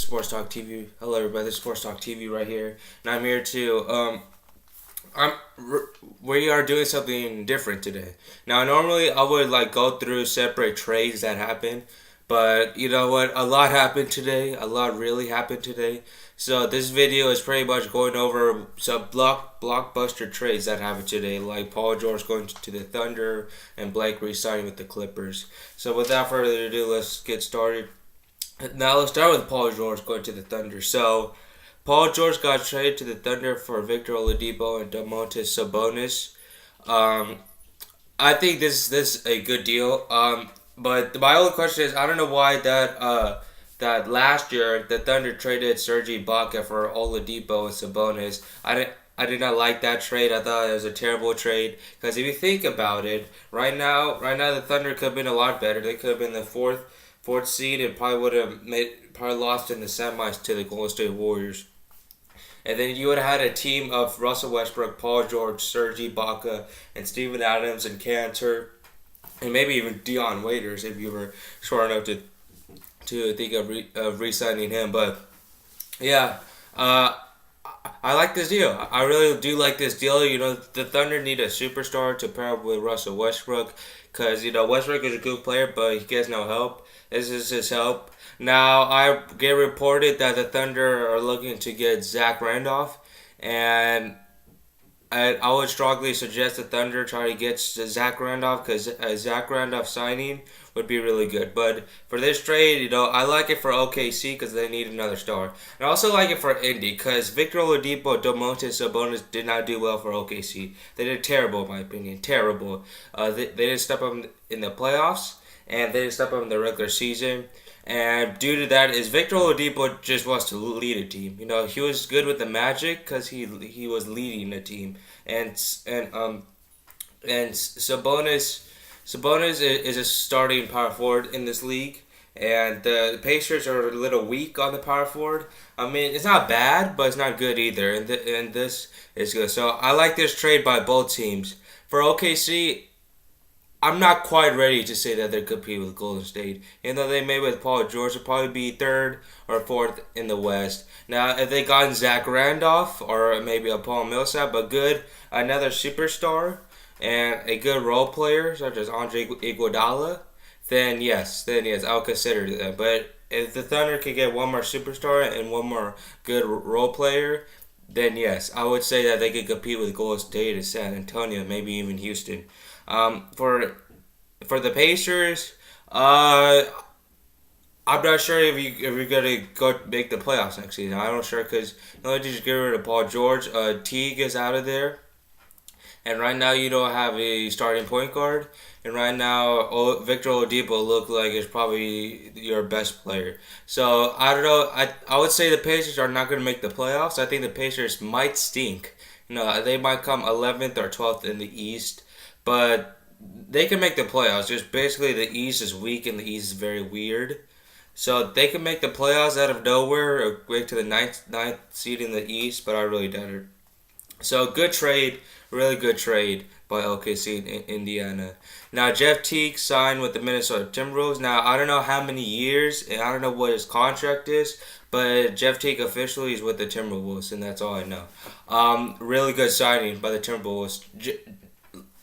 Sports Talk TV. Hello, everybody. This is Sports Talk TV right here, and I'm here to I'm we are doing something different today. Now, normally I would go through separate trades that happen, but you know what? A lot happened today. A lot really happened today. So this video is pretty much going over some blockbuster trades that happened today, like Paul George going to the Thunder and Blake re-signing with the Clippers. So without further ado, let's get started. Now let's start with Paul George going to the Thunder. So Paul George got traded to the Thunder for Victor Oladipo and Domantas Sabonis. I think this is a good deal. But my only question is, I don't know why that last year the Thunder traded Serge Ibaka for Oladipo and Sabonis. I did not like that trade. I thought it was a terrible trade because if you think about it, right now the Thunder could have been a lot better. They could have been the fourth seed and probably would have probably lost in the semis to the Golden State Warriors. And then you would have had a team of Russell Westbrook, Paul George, Serge Ibaka, and Steven Adams and Cantor, and maybe even Dion Waiters if you were smart enough to think of re-signing him. But yeah, I like this deal. I really do like this deal. You know, the Thunder need a superstar to pair up with Russell Westbrook because, you know, Westbrook is a good player, but he gets no help. This is his help. Now, I get reported that the Thunder are looking to get Zach Randolph, and I would strongly suggest the Thunder try to get Zach Randolph because a Zach Randolph signing would be really good. But for this trade, you know, I like it for OKC because they need another star. And I also like it for Indy because Victor Oladipo, Domantas Sabonis did not do well for OKC. They did terrible, in my opinion. Terrible. They didn't step up in the playoffs, and they didn't step up in the regular season. And due to that, is Victor Oladipo just wants to lead a team. You know, he was good with the Magic because he was leading the team, and Sabonis is a starting power forward in this league, and the Pacers are a little weak on the power forward. I mean, it's not bad, but it's not good either, and this is good. So I like this trade by both teams. For OKC, I'm not quite ready to say that they're competing with Golden State. Even though they may with Paul George will probably be third or fourth in the West. Now, if they got Zach Randolph or maybe a Paul Millsap, but another superstar and a good role player such as Andre Iguodala, then yes, I'll consider that. But if the Thunder could get one more superstar and one more good role player, then yes, I would say that they could compete with Golden State and San Antonio, maybe even Houston. For the Pacers, I'm not sure if you're gonna go make the playoffs next season. I'm not sure because they just get rid of Paul George. Teague is out of there, and right now you don't have a starting point guard. And right now, Victor Oladipo looks like is probably your best player. So I don't know. I would say the Pacers are not gonna make the playoffs. I think the Pacers might stink. You know, they might come 11th or 12th in the East. But they can make the playoffs. Just basically the East is weak and the East is very weird. So they can make the playoffs out of nowhere or break to the ninth seed in the East, but I really doubt it. So good trade, really good trade by OKC in Indiana. Now Jeff Teague signed with the Minnesota Timberwolves. Now I don't know how many years and I don't know what his contract is, but Jeff Teague officially is with the Timberwolves, and that's all I know. Really good signing by the Timberwolves.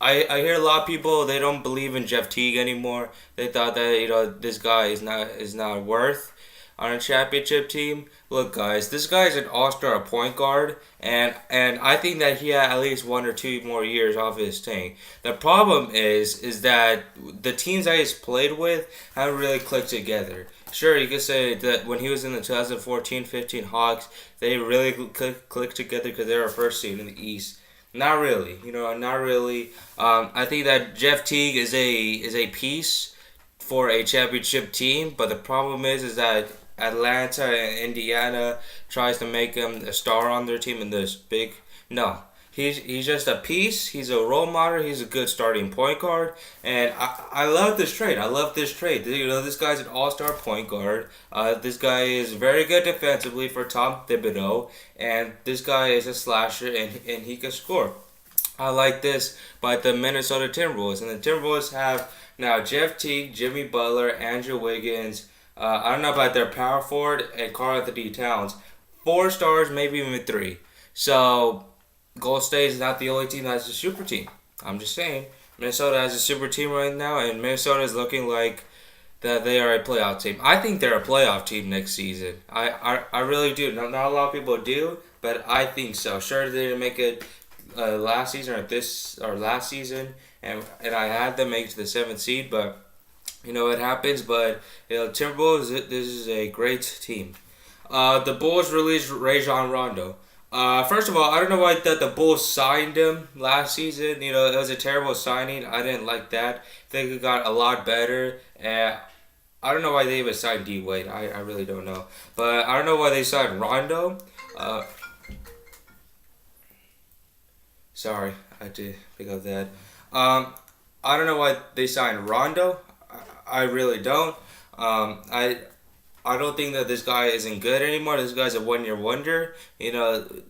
I hear a lot of people, they don't believe in Jeff Teague anymore. They thought that, you know, this guy is not worth on a championship team. Look, guys, this guy is an all-star point guard, and I think that he had at least 1 or 2 more years off his thing. The problem is that the teams that he's played with haven't really clicked together. Sure, you could say that when he was in the 2014-15 Hawks, they really clicked together because they were first seed in the East. Not really, you know, not really. I think that Jeff Teague is a piece for a championship team, but the problem is that Atlanta and Indiana tries to make him a star on their team in this big. No, he's just a piece. He's a role model. He's a good starting point guard, and I love this trade. I love this trade. You know, this guy's an all-star point guard. This guy is very good defensively for Tom Thibodeau, and this guy is a slasher, and he can score. I like this by the Minnesota Timberwolves, and the Timberwolves have now Jeff Teague, Jimmy Butler, Andrew Wiggins, I don't know about their power forward and Karl Anthony Towns. 4 stars, maybe even 3. So Gold State is not the only team that has a super team. I'm just saying. Minnesota has a super team right now, and Minnesota is looking like that they are a playoff team. I think they're a playoff team next season. I really do. Not a lot of people do, but I think so. Sure, they didn't make it last season or last season, and I had them make it to the 7th seed, but it happens. But Timberwolves, this is a great team. The Bulls released Rajon Rondo. First of all, I don't know why the Bulls signed him last season. It was a terrible signing. I didn't like that. I think it got a lot better. I don't know why they even signed D Wade. I really don't know. But I don't know why they signed Rondo. Uh, Sorry, I did pick up that. I don't know why they signed Rondo. I really don't. I don't think that this guy isn't good anymore. This guy's a 1-year wonder.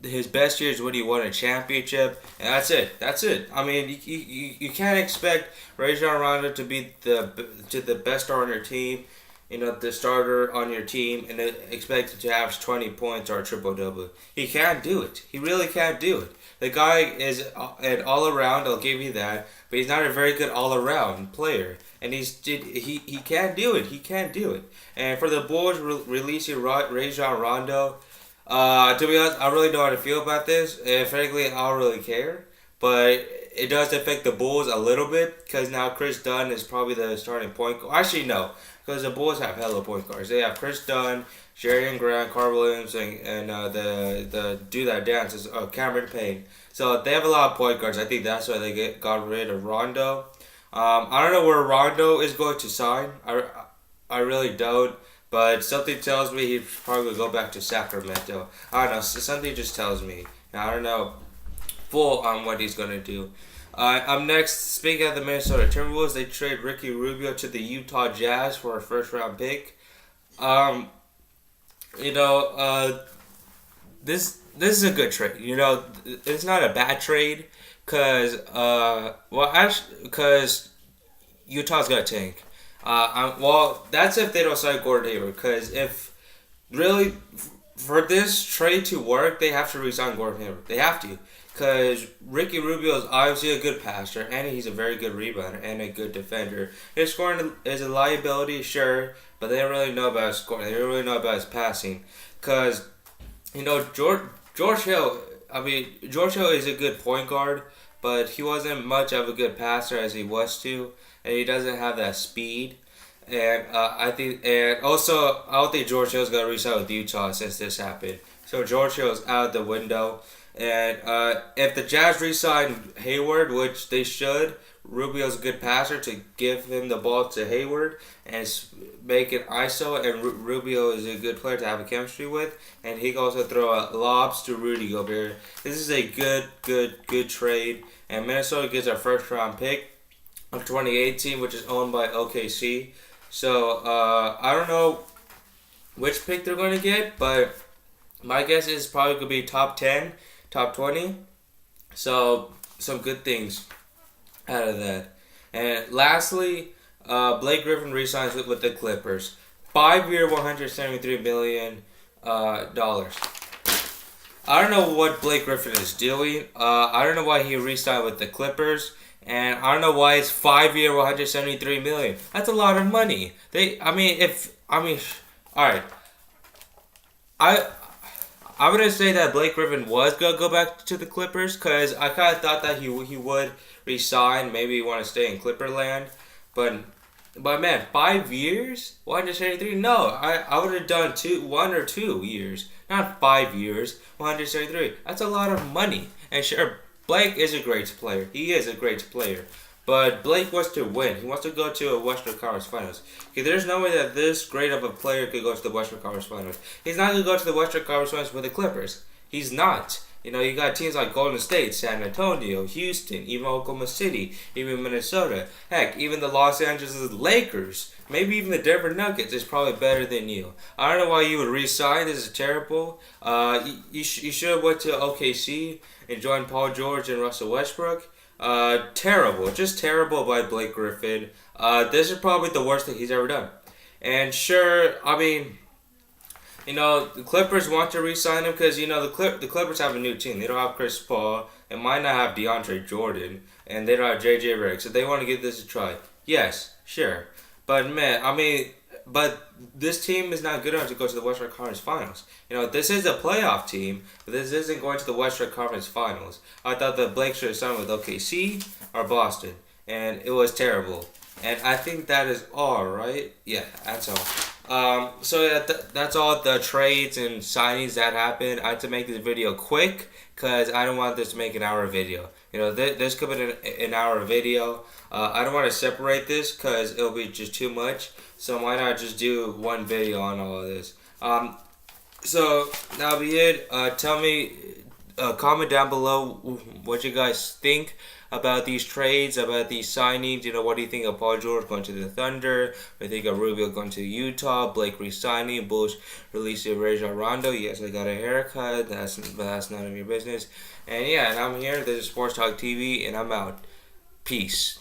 His best year is when he won a championship, and that's it. That's it. I mean, you can't expect Rajon Rondo to be the best star on your team, the starter on your team, and expect him to average 20 points or a triple double. He can't do it. He really can't do it. The guy is an all around. I'll give you that, but he's not a very good all around player, and he can't do it. He can't do it. And for the Bulls releasing Rajon Rondo, to be honest, I really don't know how to feel about this. And frankly, I don't really care. But it does affect the Bulls a little bit because now Chris Dunn is probably the starting point guard. Actually, no, because the Bulls have hella point guards. They have Chris Dunn, Jerian Grant, Carl Williams, and the dude that dances, Cameron Payne. So they have a lot of point guards. I think that's why they got rid of Rondo. I don't know where Rondo is going to sign. I really don't. But something tells me he'd probably go back to Sacramento. I don't know. Something just tells me. I don't know full on what he's going to do. Up next, speaking of the Minnesota Timberwolves, they trade Ricky Rubio to the Utah Jazz for a first-round pick. This is a good trade. It's not a bad trade because Utah's got a tank. That's if they don't sign Gordon Hayward. Because if really for this trade to work, they have to re-sign Gordon Hayward. They have to. Because Ricky Rubio is obviously a good passer, and he's a very good rebounder and a good defender. His scoring is a liability, sure, but they don't really know about his scoring. They don't really know about his passing. Because, George Hill, George Hill is a good point guard, but he wasn't much of a good passer as he was to, and he doesn't have that speed. And I don't think George Hill's gonna resign with Utah since this happened. So George Hill's out the window. And if the Jazz re-sign Hayward, which they should, Rubio's a good passer to give him the ball to Hayward and make it ISO. And Rubio is a good player to have a chemistry with, and he can also throw lobs to Rudy Gobert. This is a good trade. And Minnesota gets our first round pick of 2018, which is owned by OKC. So I don't know which pick they're going to get, but my guess is probably going to be top 10. Top 20. So, some good things out of that. And lastly, Blake Griffin re-signs with the Clippers. 5-year, $173 million. I don't know what Blake Griffin is doing. I don't know why he re-signed with the Clippers. And I don't know why it's 5-year, $173 million. That's a lot of money. Alright. I'm going to say that Blake Griffin was going to go back to the Clippers because I kind of thought that he would resign. Maybe he want to stay in Clipperland. But man, 5 years? 173? No, I would have done 1 or 2 years. Not 5 years. 173. That's a lot of money. And sure, Blake is a great player. He is a great player. But Blake wants to win. He wants to go to a Western Conference Finals. Okay, there's no way that this great of a player could go to the Western Conference Finals. He's not going to go to the Western Conference Finals with the Clippers. He's not. You got teams like Golden State, San Antonio, Houston, even Oklahoma City, even Minnesota. Heck, even the Los Angeles Lakers, maybe even the Denver Nuggets is probably better than you. I don't know why you would re-sign. This is terrible. You should have went to OKC and joined Paul George and Russell Westbrook. Terrible. Just terrible by Blake Griffin. This is probably the worst thing he's ever done. And sure, I mean, the Clippers want to re-sign him because the Clippers have a new team. They don't have Chris Paul and might not have DeAndre Jordan, and they don't have JJ Redick, so they want to give this a try. Yes, sure, but man, I mean, but this team is not good enough to go to the Western Conference Finals. This is a playoff team, but this isn't going to the Western Conference Finals. I thought the Blake should have signed with OKC or Boston, and it was terrible. And I think that is all, right? Yeah, that's all. So yeah, that's all the trades and signings that happened. I had to make this video quick because I don't want this to make an hour video. This could be an hour video. I don't want to separate this because it'll be just too much. So why not just do one video on all of this? So that'll be it. Tell me, comment down below what you guys think about these trades, about these signings. What do you think of Paul George going to the Thunder? What do you think of Rubio going to Utah? Blake re-signing? Bulls releasing Rajon Rondo? Yes, I got a haircut. That's none of your business. And yeah, and I'm here. This is Sports Talk TV, and I'm out. Peace.